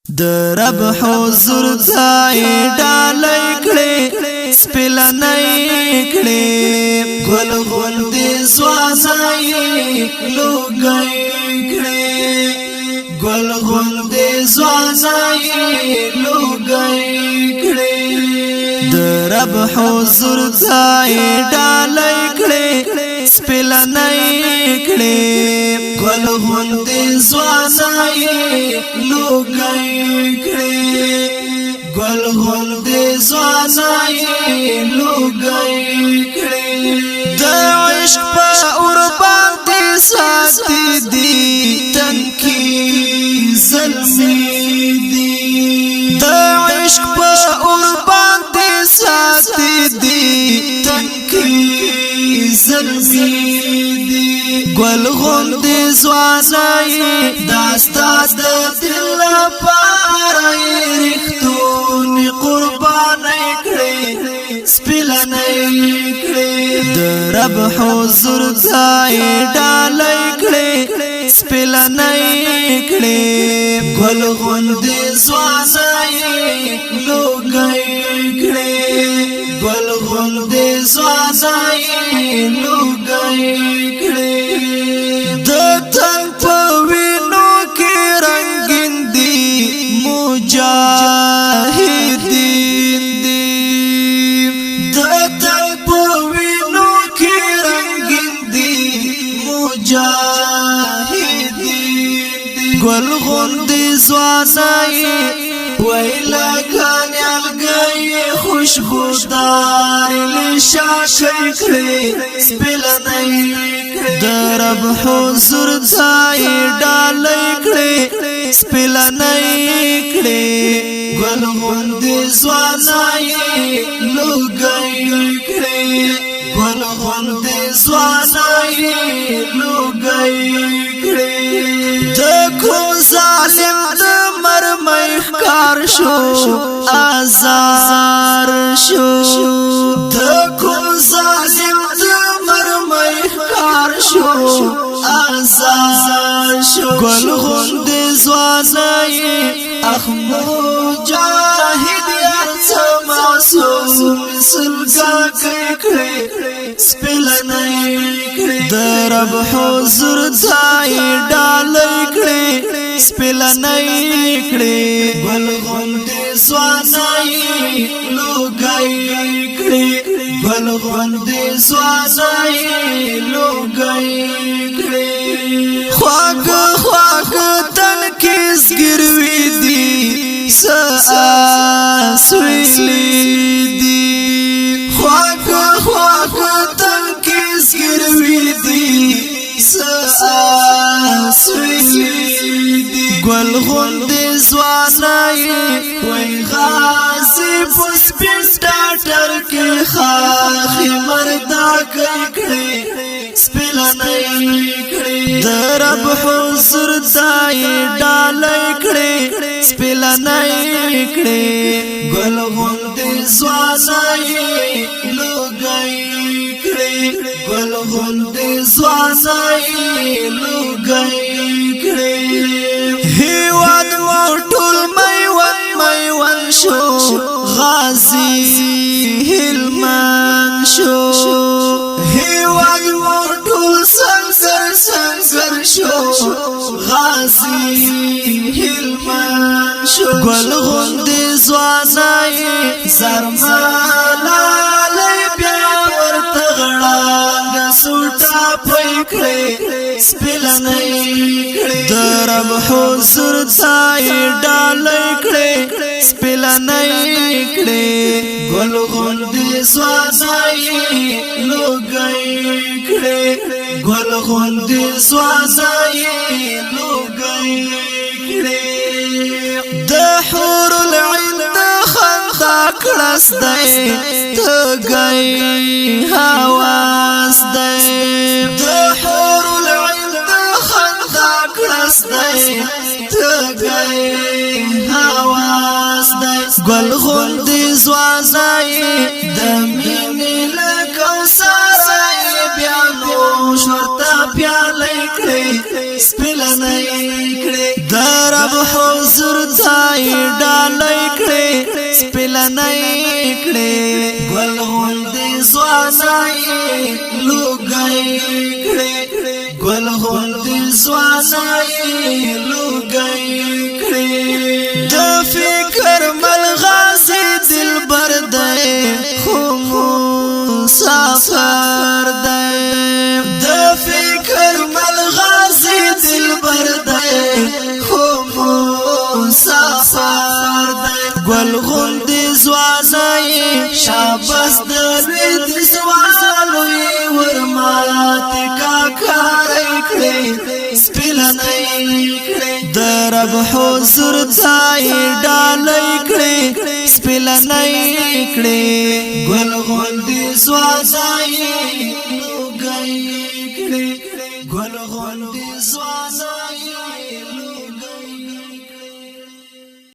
درب حضور ځای ډالۍ کړې سپلنۍ کړې ګل غوندې ځوانای لوګي کړې ګل غوندې ځوانای لوګي کړې درب حضور ځای ډالۍ کړې سپلنۍ کړې ګل غوندې ځوانای لوګي کړې ګل غوندې ځوانای لوګي کړې د عشق په اور باندې ساتي دي تنکی زلمي دي د عشق په اور باندې ساتي دي تنکی زلمي دي ګل غوندې ځوانای داستا د دل لپاره رښتونی قربانای کړې سپلنۍ کړې د رب حضور ځای ډالۍ کړې سپلنۍ کړې ګل غوندې ځوانای لوګي کړې ګل غوندې ځوانای لوګي کړې د تن په وینو کې رنگین دي مجاهدین دي د تن په وینو کې رنگین دي مجاهدین دي ګل غوندې ځوانای ویلا غانې الګي خوشبودار لشاشه کړې سپلنۍ درب حضور ځای ډالۍ کړې سپلنۍ کړې ګل غوندې ځوانای لوګي کړې ګل غوندې ځوانای لوګي کړې د کوم ظالم د مرمۍ ښکار شو آزار شو د کوم ظالم د مرمۍ ښکار شو آزار شو ګل غوندې ځوانای اخ مجاهد یار معصوم سلګا کړې سپلنۍ کړې درب حضور ځای ډالۍ کړې سپلنۍ کړې ګل غوندې ځوانای لوګي کړې ګل غوندې ځوانای لوګي کړې خواږ خواږ تن کې زګروي دي ساس ویلې دي خواږ خواږ تن کې زګروي دي ساس ویلې دي ګل غوندې ځوانای وای غازی پس پینټر کې خاخ مردا کړې سپلنۍ کړې درب حضور ځای ډالۍ کړې سپلنۍ کړې ګل غوندې ځوانای لوګي کړې ګل غوندې ځوانای لوګي کړې هیواد مو ټول میوند شو غازی هلمند شو هیواد مو ټول سنگر شو غازی هلمند شو ګل غوندې ځوانای زرمالا بیا ورته غړانګ سوټا پکړې سپلنۍ کړې درب حضور ځای ډالۍ کړې سپلنۍ کړې ګل غوندې ځوانای لوګي کړې ګل غوندې ځوانای لوګي کړې د حور العين د خندا کړس دی ته گئی حواس دی د حور العين د خندا کړس دی ته گئی حواس دی ګل غوندې ځوانای د مینې له کوثر بیا نو شورته پیالې کړې سپلنۍ کړې در رب حضور تای ډالۍ کړې سپلنۍ کړې ګل غوندې ځوانای لوګي کړې ګل غوندې ځوانای لوګي کړې د فکر ملغاسي دلبر دی خو مسافر دی د فکر ملغاسي دلبر دی خو مسافر دی ګل غوندې ځوانای شاباس د لید سوالوي ورمات کا کار کړې سپلنۍ کړې د رب حضور تای ډالۍ کړې سپلنۍ کړې ګل غوندې ځوانای لوګي